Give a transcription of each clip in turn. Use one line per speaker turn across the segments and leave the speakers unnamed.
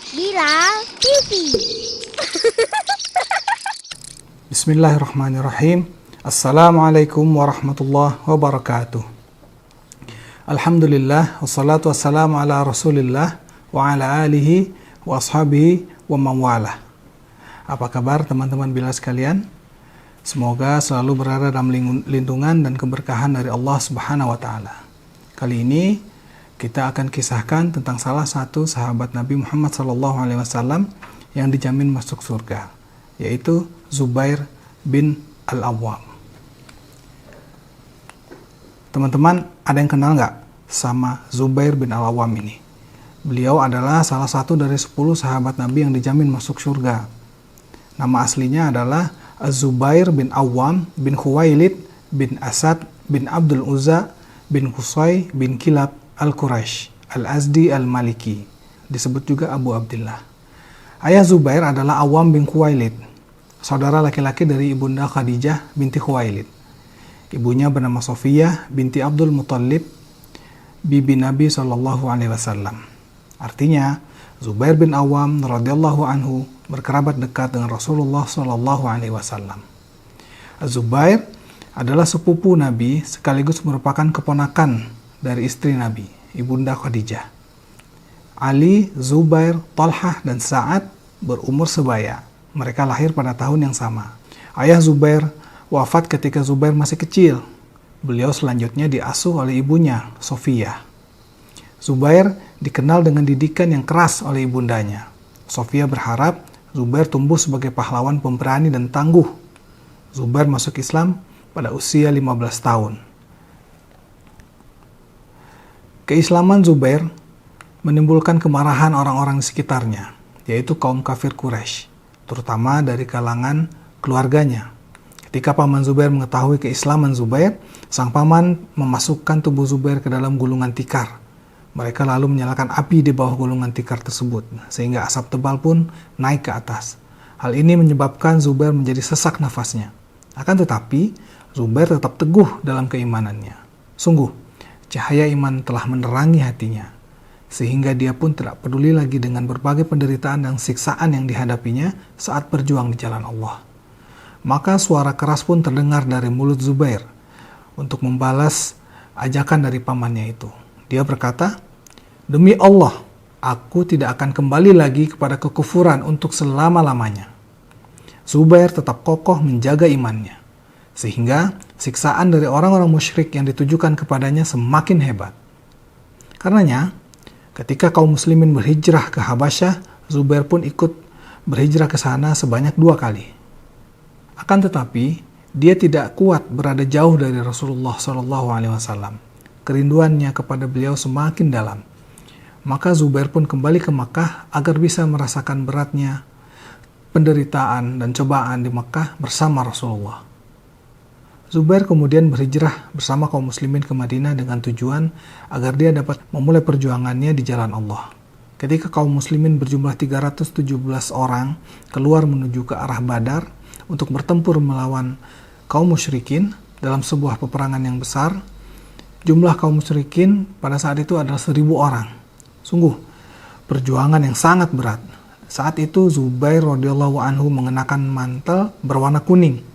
Bilal TV.
Bismillahirrahmanirrahim. Assalamualaikum warahmatullahi wabarakatuh. Alhamdulillah, wassalatu wassalamu ala rasulillah wa ala alihi wa ashabihi wa mawalah. Apa kabar teman-teman Bilal sekalian? Semoga selalu berada dalam lindungan dan keberkahan dari Allah Subhanahu wa Ta'ala. Kali ini kita akan kisahkan tentang salah satu sahabat Nabi Muhammad SAW yang dijamin masuk surga, yaitu Zubair bin Al-Awwam. Teman-teman, ada yang kenal nggak sama Zubair bin Al-Awwam ini? Beliau adalah salah satu dari 10 sahabat Nabi yang dijamin masuk surga. Nama aslinya adalah Az-Zubair bin Awwam bin Khuwailid bin Asad bin Abdul Uzza bin Qusay bin Kilab Al-Quraisy Al-Azdi Al-Maliki, disebut juga Abu Abdullah. Ayah Zubair adalah Awwam bin Khuwailid, saudara laki-laki dari ibunda Khadijah binti Khuwailid. Ibunya bernama Sofiyah binti Abdul Muttalib, bibi Nabi SAW. Artinya, Zubair bin Awwam radhiyallahu anhu berkerabat dekat dengan Rasulullah SAW. Az-Zubair adalah sepupu Nabi sekaligus merupakan keponakan dari istri Nabi, ibunda Khadijah. Ali, Zubair, Talhah, dan Sa'ad berumur sebaya. Mereka lahir pada tahun yang sama. Ayah Zubair wafat ketika Zubair masih kecil. Beliau selanjutnya diasuh oleh ibunya, Sofiyah. Zubair dikenal dengan didikan yang keras oleh ibundanya. Sofiyah berharap Zubair tumbuh sebagai pahlawan pemberani dan tangguh. Zubair masuk Islam pada usia 15 tahun. Keislaman Zubair menimbulkan kemarahan orang-orang di sekitarnya, yaitu kaum kafir Quraisy, terutama dari kalangan keluarganya. Ketika paman Zubair mengetahui keislaman Zubair, sang paman memasukkan tubuh Zubair ke dalam gulungan tikar. Mereka lalu menyalakan api di bawah gulungan tikar tersebut, sehingga asap tebal pun naik ke atas. Hal ini menyebabkan Zubair menjadi sesak nafasnya. Akan tetapi, Zubair tetap teguh dalam keimanannya. Sungguh, cahaya iman telah menerangi hatinya, sehingga dia pun tidak peduli lagi dengan berbagai penderitaan dan siksaan yang dihadapinya saat berjuang di jalan Allah. Maka suara keras pun terdengar dari mulut Zubair untuk membalas ajakan dari pamannya itu. Dia berkata, "Demi Allah, aku tidak akan kembali lagi kepada kekufuran untuk selama-lamanya." Zubair tetap kokoh menjaga imannya, sehingga siksaan dari orang-orang musyrik yang ditujukan kepadanya semakin hebat. Karenanya, ketika kaum muslimin berhijrah ke Habasyah, Zubair pun ikut berhijrah ke sana sebanyak 2 kali. Akan tetapi, dia tidak kuat berada jauh dari Rasulullah SAW. Kerinduannya kepada beliau semakin dalam. Maka Zubair pun kembali ke Makkah agar bisa merasakan beratnya penderitaan dan cobaan di Makkah bersama Rasulullah. Zubair kemudian berhijrah bersama kaum muslimin ke Madinah dengan tujuan agar dia dapat memulai perjuangannya di jalan Allah. Ketika kaum muslimin berjumlah 317 orang keluar menuju ke arah Badar untuk bertempur melawan kaum musyrikin dalam sebuah peperangan yang besar, jumlah kaum musyrikin pada saat itu adalah 1.000 orang. Sungguh, perjuangan yang sangat berat. Saat itu Zubair radhiyallahu anhu mengenakan mantel berwarna kuning.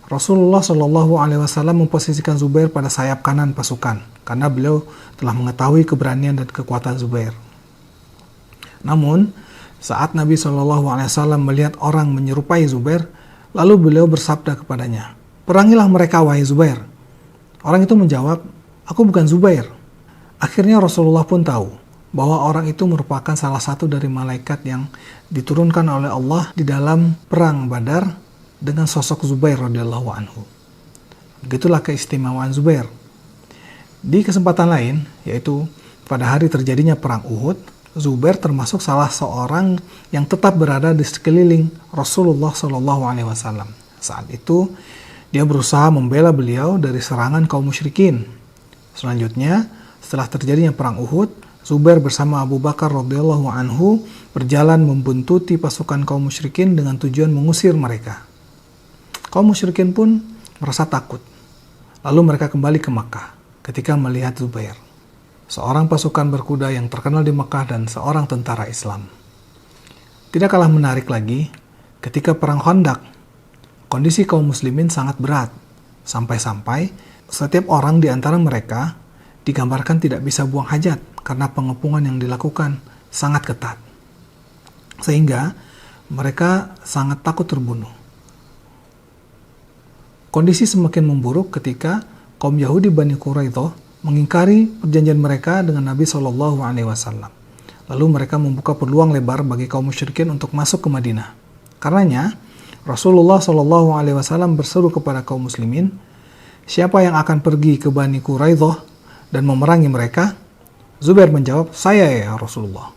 Rasulullah SAW memposisikan Zubair pada sayap kanan pasukan karena beliau telah mengetahui keberanian dan kekuatan Zubair. Namun, saat Nabi SAW melihat orang menyerupai Zubair, lalu beliau bersabda kepadanya, "Perangilah mereka, wahai Zubair." Orang itu menjawab, "Aku bukan Zubair." Akhirnya Rasulullah pun tahu bahwa orang itu merupakan salah satu dari malaikat yang diturunkan oleh Allah di dalam perang Badar dengan sosok Zubair radhiyallahu anhu. Begitulah keistimewaan Zubair. Di kesempatan lain, yaitu pada hari terjadinya perang Uhud, Zubair termasuk salah seorang yang tetap berada di sekeliling Rasulullah SAW. Saat itu, dia berusaha membela beliau dari serangan kaum musyrikin. Selanjutnya, setelah terjadinya perang Uhud, Zubair bersama Abu Bakar radhiyallahu anhu berjalan membuntuti pasukan kaum musyrikin dengan tujuan mengusir mereka. Kaum musyrikin pun merasa takut. Lalu mereka kembali ke Makkah ketika melihat Zubair, seorang pasukan berkuda yang terkenal di Makkah dan seorang tentara Islam. Tidak kalah menarik lagi, ketika perang Khandaq, kondisi kaum muslimin sangat berat, sampai-sampai setiap orang di antara mereka digambarkan tidak bisa buang hajat karena pengepungan yang dilakukan sangat ketat. Sehingga mereka sangat takut terbunuh. Kondisi semakin memburuk ketika kaum Yahudi Bani Quraidah mengingkari perjanjian mereka dengan Nabi Shallallahu Alaihi Wasallam. Lalu mereka membuka peluang lebar bagi kaum musyrikin untuk masuk ke Madinah. Karenanya Rasulullah Shallallahu Alaihi Wasallam berseru kepada kaum muslimin, siapa yang akan pergi ke Bani Quraidah dan memerangi mereka? Zubair menjawab, saya ya Rasulullah.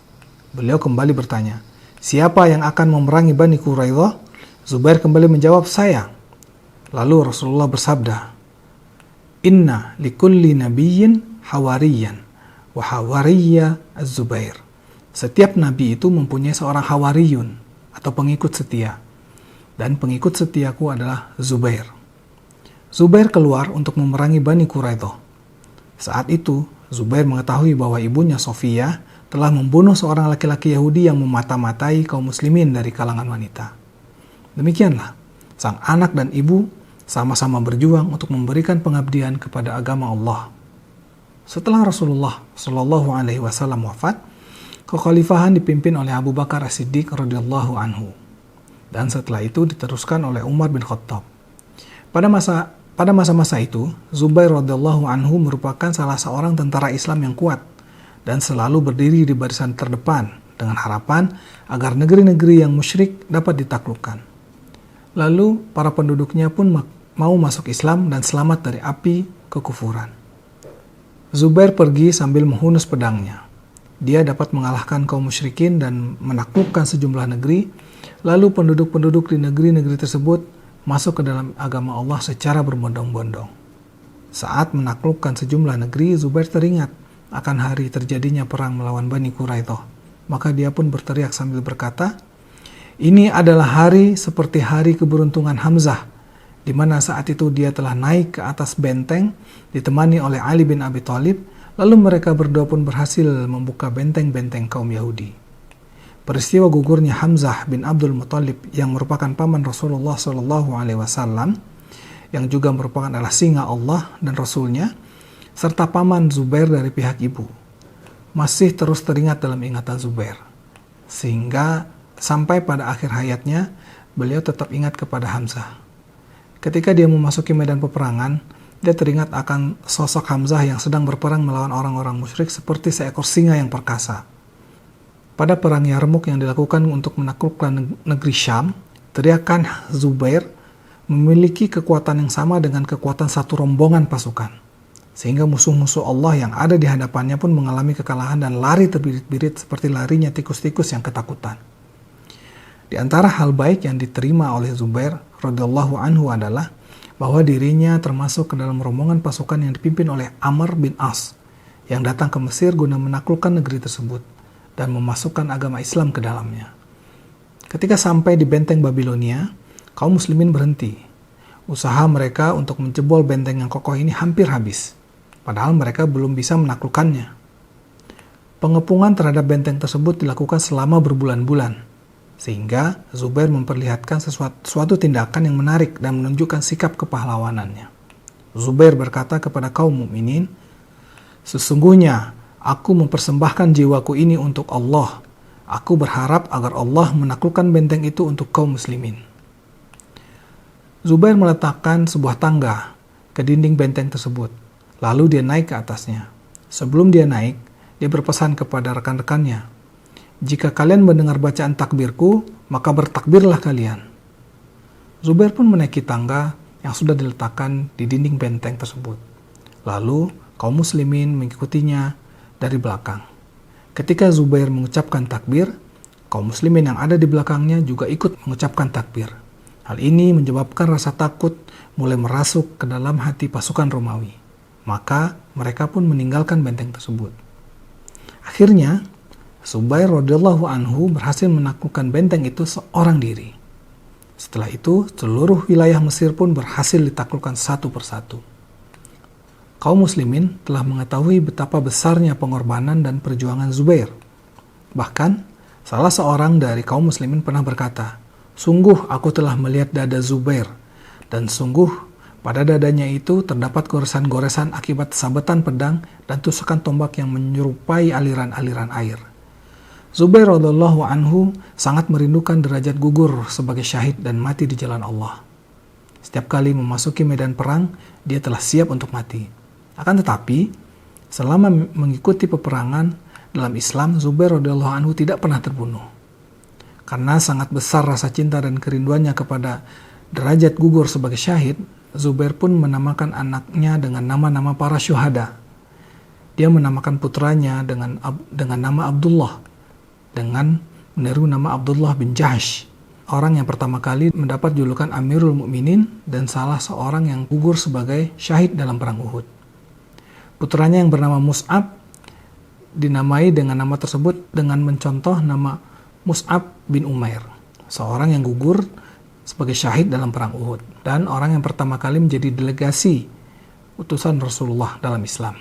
Beliau kembali bertanya, siapa yang akan memerangi Bani Quraidah? Zubair kembali menjawab, saya. Lalu Rasulullah bersabda, inna likulli nabiyyin hawariyan wa hawariyya az-Zubair. Setiap nabi itu mempunyai seorang hawariyun atau pengikut setia. Dan pengikut setiaku adalah Zubair. Zubair keluar untuk memerangi Bani Quraidah. Saat itu, Zubair mengetahui bahwa ibunya Sofiyah telah membunuh seorang laki-laki Yahudi yang memata-matai kaum muslimin dari kalangan wanita. Demikianlah, sang anak dan ibu sama-sama berjuang untuk memberikan pengabdian kepada agama Allah. Setelah Rasulullah Shallallahu Alaihi Wasallam wafat, kekhalifahan dipimpin oleh Abu Bakar As-Siddiq radhiyallahu anhu, dan setelah itu diteruskan oleh Umar bin Khattab. Pada masa-masa itu, Zubair radhiyallahu anhu merupakan salah seorang tentara Islam yang kuat dan selalu berdiri di barisan terdepan dengan harapan agar negeri-negeri yang musyrik dapat ditaklukkan. Lalu para penduduknya pun mau masuk Islam dan selamat dari api kekufuran. Zubair pergi sambil menghunus pedangnya. Dia dapat mengalahkan kaum musyrikin dan menaklukkan sejumlah negeri, lalu penduduk-penduduk di negeri-negeri tersebut masuk ke dalam agama Allah secara berbondong-bondong. Saat menaklukkan sejumlah negeri, Zubair teringat akan hari terjadinya perang melawan Bani Quraidah. Maka dia pun berteriak sambil berkata, ini adalah hari seperti hari keberuntungan Hamzah, di mana saat itu dia telah naik ke atas benteng ditemani oleh Ali bin Abi Thalib. Lalu mereka berdua pun berhasil membuka benteng-benteng kaum Yahudi. Peristiwa gugurnya Hamzah bin Abdul Muthalib yang merupakan paman Rasulullah Shallallahu Alaihi Wasallam, yang juga merupakan adalah singa Allah dan Rasulnya, serta paman Zubair dari pihak ibu, masih terus teringat dalam ingatan Zubair. Sehingga sampai pada akhir hayatnya, beliau tetap ingat kepada Hamzah. Ketika dia memasuki medan peperangan, dia teringat akan sosok Hamzah yang sedang berperang melawan orang-orang musyrik seperti seekor singa yang perkasa. Pada perang Yarmuk yang dilakukan untuk menaklukkan negeri Syam, teriakan Zubair memiliki kekuatan yang sama dengan kekuatan satu rombongan pasukan. Sehingga musuh-musuh Allah yang ada di hadapannya pun mengalami kekalahan dan lari terbirit-birit seperti larinya tikus-tikus yang ketakutan. Di antara hal baik yang diterima oleh Zubair radhiyallahu anhu adalah bahwa dirinya termasuk ke dalam rombongan pasukan yang dipimpin oleh Amr bin As yang datang ke Mesir guna menaklukkan negeri tersebut dan memasukkan agama Islam ke dalamnya. Ketika sampai di benteng Babilonia, kaum muslimin berhenti. Usaha mereka untuk menjebol benteng yang kokoh ini hampir habis, padahal mereka belum bisa menaklukkannya. Pengepungan terhadap benteng tersebut dilakukan selama berbulan-bulan, sehingga Zubair memperlihatkan suatu tindakan yang menarik dan menunjukkan sikap kepahlawanannya. Zubair berkata kepada kaum mukminin, sesungguhnya aku mempersembahkan jiwaku ini untuk Allah. Aku berharap agar Allah menaklukkan benteng itu untuk kaum muslimin. Zubair meletakkan sebuah tangga ke dinding benteng tersebut. Lalu dia naik ke atasnya. Sebelum dia naik, dia berpesan kepada rekan-rekannya, jika kalian mendengar bacaan takbirku, maka bertakbirlah kalian. Zubair pun menaiki tangga yang sudah diletakkan di dinding benteng tersebut. Lalu kaum muslimin mengikutinya dari belakang. Ketika Zubair mengucapkan takbir, kaum muslimin yang ada di belakangnya juga ikut mengucapkan takbir. Hal ini menyebabkan rasa takut mulai merasuk ke dalam hati pasukan Romawi. Maka mereka pun meninggalkan benteng tersebut. Akhirnya, Zubair radhiyallahu anhu berhasil menaklukkan benteng itu seorang diri. Setelah itu, seluruh wilayah Mesir pun berhasil ditaklukkan satu persatu. Kaum muslimin telah mengetahui betapa besarnya pengorbanan dan perjuangan Zubair. Bahkan, Salah seorang dari kaum muslimin pernah berkata, "Sungguh aku telah melihat dada Zubair, dan sungguh pada dadanya itu terdapat goresan-goresan akibat sabetan pedang dan tusukan tombak yang menyerupai aliran-aliran air." Zubair radhiyallahu anhu sangat merindukan derajat gugur sebagai syahid dan mati di jalan Allah. Setiap kali memasuki medan perang, dia telah siap untuk mati. Akan tetapi, selama mengikuti peperangan dalam Islam, Zubair radhiyallahu anhu tidak pernah terbunuh. Karena sangat besar rasa cinta dan kerinduannya kepada derajat gugur sebagai syahid, Zubair pun menamakan anaknya dengan nama-nama para syuhada. Dia menamakan putranya dengan nama Abdullah, dengan meniru nama Abdullah bin Jahsh, orang yang pertama kali mendapat julukan Amirul Mukminin dan salah seorang yang gugur sebagai syahid dalam perang Uhud. Putranya yang bernama Mus'ab dinamai dengan nama tersebut dengan mencontoh nama Mus'ab bin Umair, seorang yang gugur sebagai syahid dalam perang Uhud dan orang yang pertama kali menjadi delegasi utusan Rasulullah dalam Islam.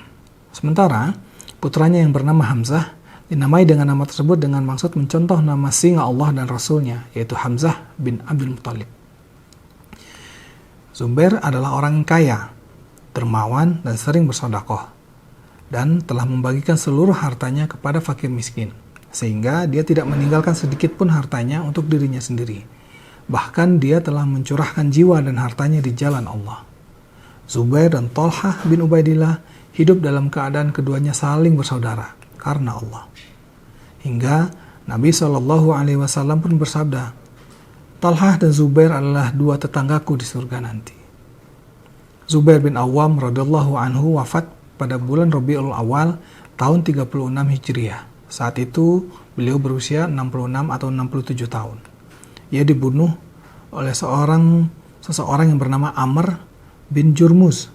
Sementara putranya yang bernama Hamzah dinamai dengan nama tersebut dengan maksud mencontoh nama singa Allah dan Rasulnya, yaitu Hamzah bin Abdul Muttalib. Zubair adalah orang yang kaya, dermawan, dan sering bersedekah, dan telah membagikan seluruh hartanya kepada fakir miskin, sehingga dia tidak meninggalkan sedikit pun hartanya untuk dirinya sendiri. Bahkan dia telah mencurahkan jiwa dan hartanya di jalan Allah. Zubair dan Thalhah bin Ubaidillah hidup dalam keadaan keduanya saling bersaudara karena Allah. Hingga Nabi SAW pun bersabda, "Thalhah dan Zubair adalah dua tetanggaku di surga nanti." Zubair bin Awam radhiyallahu anhu wafat pada bulan Rabiul Awal tahun 36 Hijriah. Saat itu beliau berusia 66 atau 67 tahun. Ia dibunuh oleh seseorang yang bernama Amr bin Jurmuz.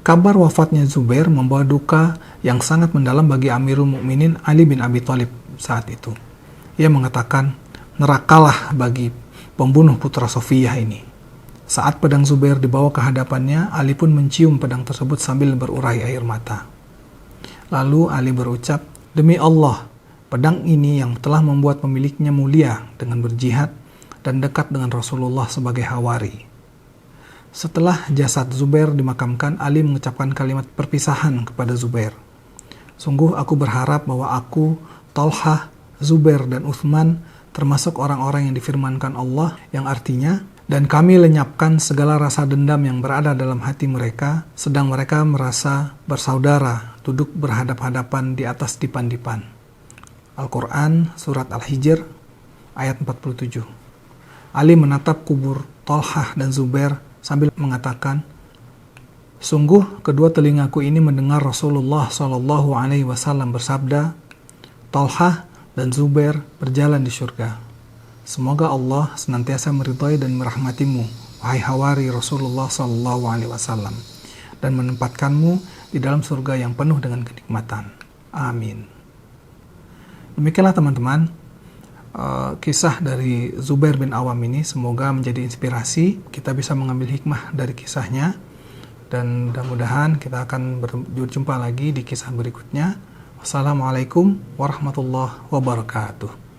Kabar wafatnya Zubair membawa duka yang sangat mendalam bagi Amirul Mukminin Ali bin Abi Thalib saat itu. Ia mengatakan, "Nerakalah bagi pembunuh putra Sofiyah ini." Saat pedang Zubair dibawa ke hadapannya, Ali pun mencium pedang tersebut sambil berurai air mata. Lalu Ali berucap, "Demi Allah, pedang ini yang telah membuat pemiliknya mulia dengan berjihad dan dekat dengan Rasulullah sebagai hawari." Setelah jasad Zubair dimakamkan, Ali mengucapkan kalimat perpisahan kepada Zubair. "Sungguh aku berharap bahwa aku, Thalhah, Zubair, dan Uthman termasuk orang-orang yang difirmankan Allah, yang artinya, dan kami lenyapkan segala rasa dendam yang berada dalam hati mereka, sedang mereka merasa bersaudara, duduk berhadap-hadapan di atas dipan-dipan." Al-Quran, Surat Al-Hijr, ayat 47. Ali menatap kubur Thalhah dan Zubair sambil mengatakan, "Sungguh kedua telingaku ini mendengar Rasulullah SAW bersabda, Thalhah dan Zubair berjalan di surga. Semoga Allah senantiasa meridhai dan merahmatimu, wahai hawari Rasulullah SAW, dan menempatkanmu di dalam surga yang penuh dengan kenikmatan. Amin." Demikianlah teman-teman, kisah dari Zubair bin Awam ini semoga menjadi inspirasi. Kita bisa mengambil hikmah dari kisahnya, dan mudah-mudahan kita akan berjumpa lagi di kisah berikutnya. Wassalamualaikum warahmatullahi wabarakatuh.